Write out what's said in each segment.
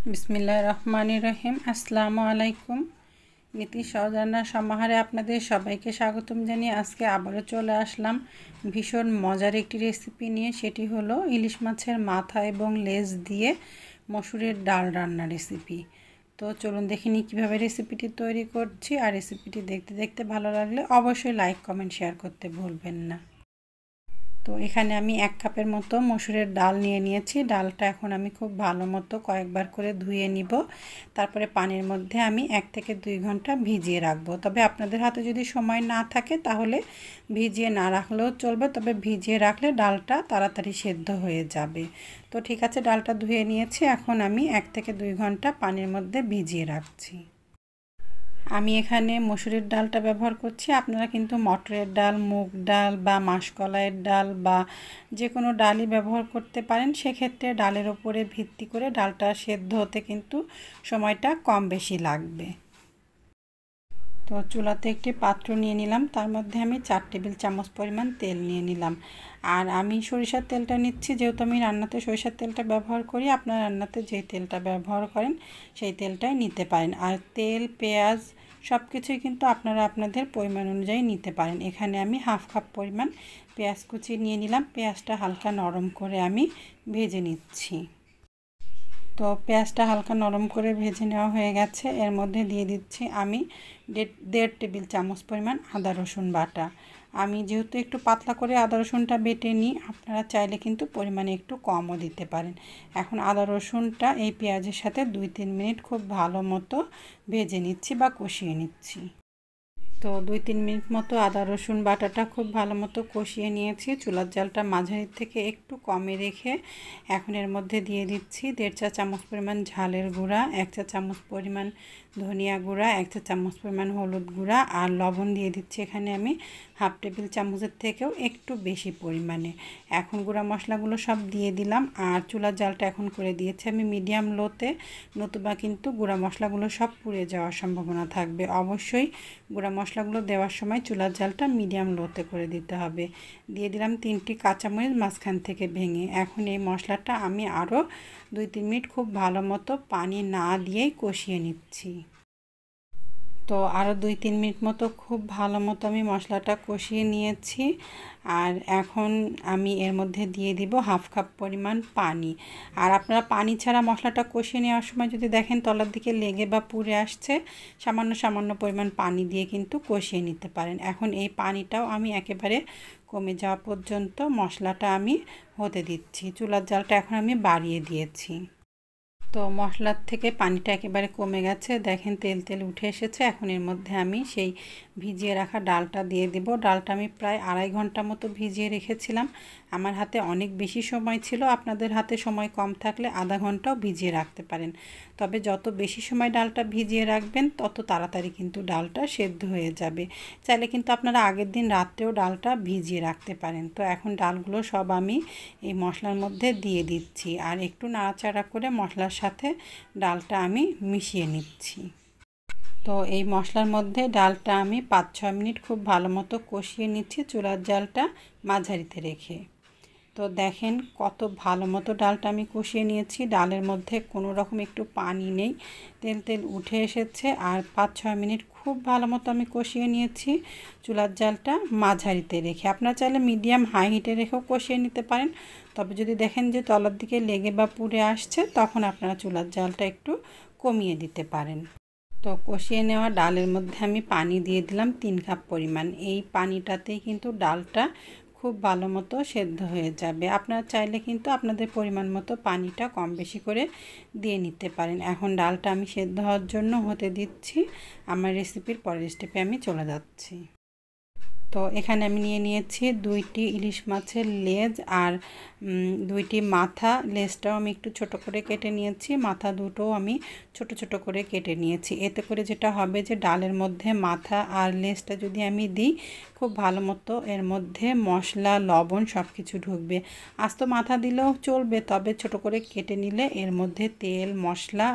বিসমিল্লাহির রহমানির রহিম। আসসালামু আলাইকুম। নীতি সহজ রান্নার সমাহারে আপনাদের সবাইকে স্বাগতম জানিয়ে আজকে আবারও চলে আসলাম ভীষণ মজার একটি রেসিপি নিয়ে। সেটি হলো ইলিশ মাছের মাথা এবং লেজ দিয়ে মসুরের ডাল রান্না রেসিপি। তো চলুন দেখে নিই কীভাবে রেসিপিটি তৈরি করছি। আর রেসিপিটি দেখতে দেখতে ভালো লাগলে অবশ্যই লাইক কমেন্ট শেয়ার করতে ভুলবেন না। তো এখানে আমি 1 কাপের মতো মসুরের ডাল নিয়ে নিয়েছি। ডালটা এখন আমি খুব ভালো মতো কয়েকবার করে ধুয়ে নিব। তারপরে পানির মধ্যে আমি 1 থেকে 2 ঘন্টা ভিজিয়ে রাখবো। তবে আপনাদের হাতে যদি সময় না থাকে তাহলে ভিজিয়ে না রাখলেও চলবে, তবে ভিজিয়ে রাখলে ডালটা তাড়াতাড়ি সেদ্ধ হয়ে যাবে। তো ঠিক আছে, ডালটা ধুয়ে নিয়েছি। এখন আমি 1 থেকে 2 ঘন্টা পানির মধ্যে ভিজিয়ে রাখছি। আমি এখানে মসুরের ডালটা ব্যবহার করছি। আপনারা কিন্তু মটরের ডাল, মুগ ডাল বা মাসকলাইয়ের ডাল বা যে কোনো ডালই ব্যবহার করতে পারেন। সেক্ষেত্রে ডালের ওপরে ভিত্তি করে ডালটা সেদ্ধ হতে কিন্তু সময়টা কম বেশি লাগবে। তো চুলাতে একটি পাত্র নিয়ে নিলাম, তার মধ্যে আমি 4 টেবিল চামচ পরিমাণ তেল নিয়ে নিলাম। আর আমি সরিষার তেলটা নিচ্ছি, যেহেতু আমি রান্নাতে সরিষার তেলটা ব্যবহার করি। আপনারা রান্নাতে যে তেলটা ব্যবহার করেন সেই তেলটাই নিতে পারেন। আর তেল, পেঁয়াজ সব কিছুই কিন্তু আপনারা আপনাদের পরিমাণ অনুযায়ী নিতে পারেন। এখানে আমি হাফ কাপ পরিমাণ পেঁয়াজ কুচি নিয়ে নিলাম। পেঁয়াজটা হালকা নরম করে আমি ভেজে নিচ্ছি। তো পেঁয়াজটা হালকা নরম করে ভেজে নেওয়া হয়ে গেছে। এর মধ্যে দিয়ে দিচ্ছি আমি 1.5 টেবিল চামচ পরিমাণ আদা রসুন বাটা। আমি যেহেতু একটু পাতলা করে আদা রসুনটা বেটে নিই, আপনারা চাইলে কিন্তু পরিমাণে একটু কমও দিতে পারেন। এখন আদা রসুনটা এই পেঁয়াজের সাথে 2-3 মিনিট খুব ভালো মতো ভেজে নিচ্ছি বা কষিয়ে নিচ্ছি। তো 2-3 মিনিট মতো আদা রসুন বাটাটা খুব ভালো মতো কষিয়ে নিয়েছি। চুলার জালটা মাঝারি থেকে একটু কমে রেখে এখন এর মধ্যে দিয়ে দিচ্ছি 1.5 চা চামচ পরিমাণ ঝালের গুঁড়া, 1 চা চামচ পরিমাণ ধনিয়া গুঁড়া, 1 চা চামচ পরিমাণ হলুদ গুঁড়া আর লবণ দিয়ে দিচ্ছি এখানে আমি হাফ টেবিল চামচের থেকেও একটু বেশি পরিমাণে। এখন গুঁড়া মশলাগুলো সব দিয়ে দিলাম। আর চুলার জালটা এখন করে দিয়েছি আমি মিডিয়াম লোতে, নতুবা কিন্তু গুঁড়া মশলাগুলো সব পুড়ে যাওয়ার সম্ভাবনা থাকবে। অবশ্যই গুঁড়া মশলাগুলো দেওয়ার সময় চুলার জালটা মিডিয়াম লোতে করে দিতে হবে। দিয়ে দিলাম 3টি কাঁচামরিচ মাঝখান থেকে ভেঙে। এখন এই মশলাটা আমি আরও 2-3 মিনিট খুব ভালো মতো পানি না দিয়েই কষিয়ে নিচ্ছি। তো আরও 2-3 মিনিট মতো খুব ভালো মতো আমি মশলাটা কষিয়ে নিয়েছি। আর এখন আমি এর মধ্যে দিয়ে দিব হাফ কাপ পরিমাণ পানি। আর আপনারা পানি ছাড়া মশলাটা কষিয়ে নেওয়ার সময় যদি দেখেন তলার দিকে লেগে বা পুড়ে আসছে, সামান্য সামান্য পরিমাণ পানি দিয়ে কিন্তু কষিয়ে নিতে পারেন। এখন এই পানিটাও আমি একেবারে কমে যাওয়া পর্যন্ত মশলাটা আমি হতে দিচ্ছি। চুলার জালটা এখন আমি বাড়িয়ে দিয়েছি। তো মশলার থেকে পানিটা একেবারে কমে গেছে, দেখেন তেল তেল উঠে এসেছে। এখন এর মধ্যে আমি সেই ভিজিয়ে রাখা ডালটা দিয়ে দেব। ডালটা আমি প্রায় 2.5 ঘন্টা মতো ভিজিয়ে রেখেছিলাম। আমার হাতে অনেক বেশি সময় ছিল, আপনাদের হাতে সময় কম থাকলে আধা ঘন্টাও ভিজিয়ে রাখতে পারেন। তবে যত বেশি সময় ডালটা ভিজিয়ে রাখবেন তত তাড়াতাড়ি কিন্তু ডালটা সেদ্ধ হয়ে যাবে। চাইলে কিন্তু আপনারা আগের দিন রাত্রেও ডালটা ভিজিয়ে রাখতে পারেন। তো এখন ডালগুলো সব আমি এই মশলার মধ্যে দিয়ে দিচ্ছি আর একটু নাড়াচাড়া করে মশলার সাথে ডালটা আমি মিশিয়ে নিচ্ছি। তো এই মশলার মধ্যে ডালটা আমি 5-6 মিনিট খুব ভালো মতো কষিয়ে নিচ্ছি চুলার জালটা মাঝারিতে রেখে। তো দেখেন কত ভালো মতো ডালটা আমি কষিয়ে নিয়েছি। ডালের মধ্যে কোনো রকম একটু পানি নেই, তেল তেল উঠে এসেছে। আর 5-6 মিনিট খুব ভালো মতো আমি কষিয়ে নিয়েছি চুলার জালটা মাঝারিতে রেখে। আপনারা চাইলে মিডিয়াম হাই হিটে রেখেও কষিয়ে নিতে পারেন। তবে যদি দেখেন যে তলার দিকে লেগে বা পুড়ে আসছে, তখন আপনারা চুলার জালটা একটু কমিয়ে দিতে পারেন। তো কষিয়ে নেওয়া ডালের মধ্যে আমি পানি দিয়ে দিলাম 3 কাপ পরিমাণ। এই পানিটাতেই কিন্তু ডালটা খুব ভালো মতো সেদ্ধ হয়ে যাবে। আপনারা চাইলে কিন্তু আপনাদের পরিমাণ মতো পানিটা কম বেশি করে দিয়ে নিতে পারেন। এখন ডালটা আমি সেদ্ধ হওয়ার জন্য হতে দিচ্ছি। আমার রেসিপির পরের স্টেপে আমি চলে যাচ্ছি। তো এখানে আমি নিয়ে নিয়েছি 2টি ইলিশ মাছের লেজ আর 2টি মাথা। লেজটাও আমি একটু ছোট করে কেটে নিয়েছি, মাথা দুটোও আমি ছোট ছোট করে কেটে নিয়েছি। এতে করে যেটা হবে যে ডালের মধ্যে মাথা আর লেজটা যদি আমি দিই, খুব ভালো মতো এর মধ্যে মশলা, লবণ সব কিছু ঢুকবে। আস্ত মাথা দিলেও চলবে, তবে ছোট করে কেটে নিলে এর মধ্যে তেল, মশলা,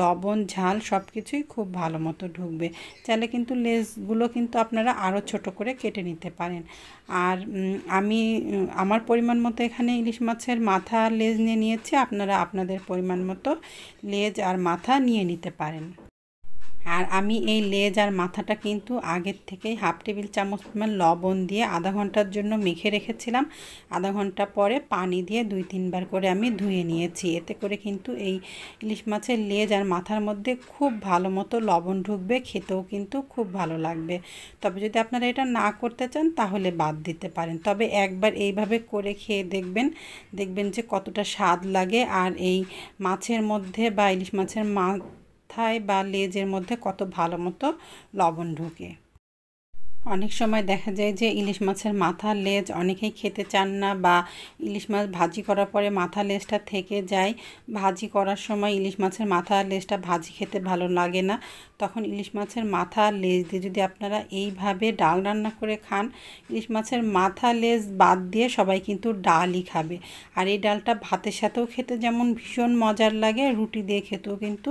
লবণ, ঝাল সব কিছুই খুব ভালো মতো ঢুকবে। চাইলে কিন্তু লেজগুলো কিন্তু আপনারা আরও ছোট করে কেটে কেটে নিতে পারেন। আর আমি আমার পরিমাণ মতো এখানে ইলিশ মাছের মাথা আর লেজ নিয়ে নিয়েছি, আপনারা আপনাদের পরিমাণ মতো লেজ আর মাথা নিয়ে নিতে পারেন। আর আমি এই লেজ আর মাথাটা কিন্তু আগের থেকেই হাফ টেবিল চামচ পরিমাণ লবণ দিয়ে আধা ঘন্টার জন্য মেখে রেখেছিলাম। আধা ঘন্টা পরে পানি দিয়ে 2-3 বার করে আমি ধুয়ে নিয়েছি। এতে করে কিন্তু এই ইলিশ মাছের লেজ আর মাথার মধ্যে খুব ভালো মতো লবণ ঢুকবে, খেতেও কিন্তু খুব ভালো লাগবে। তবে যদি আপনারা এটা না করতে চান তাহলে বাদ দিতে পারেন। তবে একবার এইভাবে করে খেয়ে দেখবেন, দেখবেন যে কতটা স্বাদ লাগে আর এই মাছের মধ্যে বা ইলিশ মাছের মাথায় বা লেজের মধ্যে কত ভালো মতো লবণ ঢোকে। অনেক সময় দেখা যায় যে ইলিশ মাছের মাথা লেজ অনেকেই খেতে চান না, বা ইলিশ মাছ ভাজি করার পরে মাথা লেজটা থেকে যায়। ভাজি করার সময় ইলিশ মাছের মাথা লেজটা ভাজি খেতে ভালো লাগে না, তখন ইলিশ মাছের মাথা লেজ দিয়ে যদি আপনারা এইভাবে ডাল রান্না করে খান, ইলিশ মাছের মাথা লেজ বাদ দিয়ে সবাই কিন্তু ডালই খাবে। আর এই ডালটা ভাতের সাথেও খেতে যেমন ভীষণ মজার লাগে, রুটি দিয়ে খেতেও কিন্তু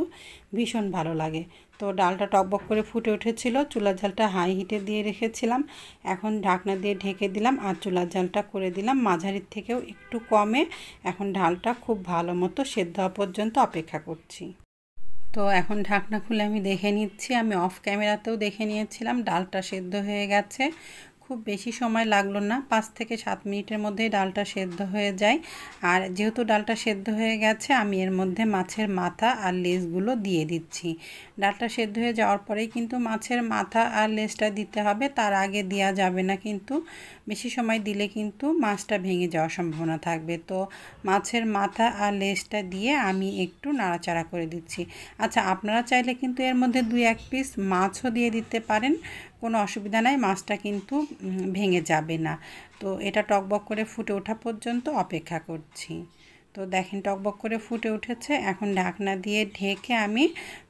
ভীষণ ভালো লাগে। তো ডালটা টকবক করে ফুটে উঠেছিল, চুলার ঝালটা হাই হিটে দিয়ে রেখেছিলাম। এখন ঢাকনা দিয়ে ঢেকে দিলাম আর চুলার ঝালটা করে দিলাম মাঝারির থেকেও একটু কমে। এখন ডালটা খুব ভালো মতো সেদ্ধ হওয়া পর্যন্ত অপেক্ষা করছি। তো এখন ঢাকনা খুলে আমি দেখে নিচ্ছি, আমি অফ ক্যামেরাতেও দেখে নিয়েছিলাম ডালটা সেদ্ধ হয়ে গেছে। খুব বেশি সময় লাগলো না, 5 থেকে 7 মিনিটের মধ্যেই ডালটা সেদ্ধ হয়ে যায়। আর যেহেতু ডালটা সেদ্ধ হয়ে গেছে, আমি এর মধ্যে মাছের মাথা আর লেজগুলো দিয়ে দিচ্ছি। ডালটা সেদ্ধ হয়ে যাওয়ার পরেই কিন্তু মাছের মাথা আর লেজটা দিতে হবে, তার আগে দেওয়া যাবে না কিন্তু। বেশি সময় দিলে কিন্তু মাছটা ভেঙে যাওয়ার সম্ভাবনা থাকবে। তো মাছের মাথা আর লেজটা দিয়ে আমি একটু নাড়াচাড়া করে দিচ্ছি। আচ্ছা, আপনারা চাইলে কিন্তু এর মধ্যে 2-1 পিস মাছও দিয়ে দিতে পারেন, কোনো অসুবিধা নাই, মাছটা কিন্তু ভেঙে যাবে না। তো এটা টকবক করে ফুটে ওঠা পর্যন্ত অপেক্ষা করছি। তো দেখেন টকবক করে ফুটে উঠেছে, এখন ঢাকনা দিয়ে ঢেকে আমি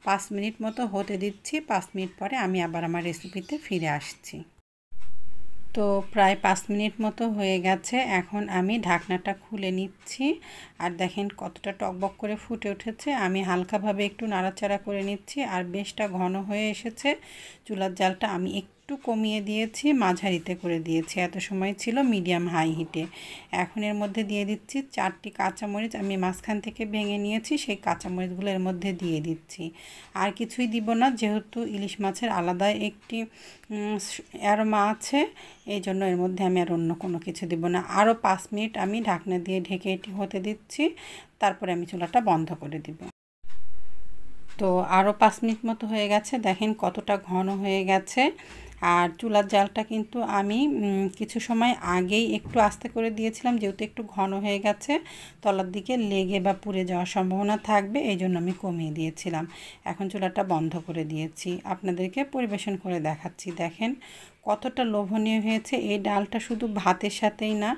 5 মিনিট মতো হতে দিচ্ছি। 5 মিনিট পরে আমি আবার আমার রেসিপিতে ফিরে আসছি। তো প্রায় 5 মিনিট মতো হয়ে গেছে, এখন আমি ঢাকনাটা খুলে নিচ্ছি। আর দেখেন কতটা টকবক করে ফুটে উঠেছে, আমি হালকাভাবে একটু নাড়াচাড়া করে নিচ্ছি। আর বেশটা ঘন হয়ে এসেছে। চুলার জালটা আমি একটু কমিয়ে দিয়েছি, মাঝারিতে করে দিয়েছি, এত সময় ছিল মিডিয়াম হাই হিটে। এখন এর মধ্যে দিয়ে দিচ্ছি 4টি কাঁচামরিচ, আমি মাঝখান থেকে ভেঙে নিয়েছি, সেই কাঁচামরিচগুলো এর মধ্যে দিয়ে দিচ্ছি। আর কিছুই দিব না, যেহেতু ইলিশ মাছের আলাদা একটি অ্যারোমা আছে, এই জন্য এর মধ্যে আমি আর অন্য কোনো কিছু দিব না। আরও 5 মিনিট আমি ঢাকনা দিয়ে ঢেকে এটি হতে দিচ্ছি, তারপরে আমি চুলাটা বন্ধ করে দিব। তো আরও 5 মিনিট মতো হয়ে গেছে, দেখেন কতটা ঘন হয়ে গেছে। আর চুলার জালটা কিন্তু আমি কিছু সময় আগেই একটু আস্তে করে দিয়েছিলাম, যেহেতু একটু ঘন হয়ে গেছে, তলার দিকে লেগে বা পুড়ে যাওয়ার সম্ভাবনা থাকবে, এই জন্য আমি কমিয়ে দিয়েছিলাম। এখন চুলাটা বন্ধ করে দিয়েছি, আপনাদেরকে পরিবেশন করে দেখাচ্ছি। দেখেন কতটা লোভনীয় হয়েছে। এই ডালটা শুধু ভাতের সাথেই না,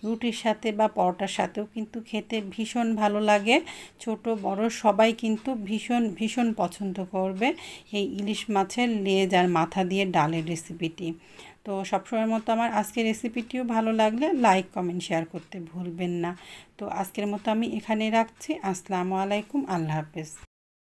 রুটির সাথে বা পরোটার সাথেও কিন্তু খেতে ভীষণ ভালো লাগে। ছোট বড় সবাই কিন্তু ভীষণ ভীষণ পছন্দ করবে এই ইলিশ মাছের লেজ আর মাথা দিয়ে ডালের রেসিপিটি। তো সবসময়ের মতো আমার আজকের রেসিপিটিও ভালো লাগলে লাইক কমেন্ট শেয়ার করতে ভুলবেন না। তো আজকের মতো আমি এখানে রাখছি। আসসালামু আলাইকুম, আল্লাহ হাফেজ।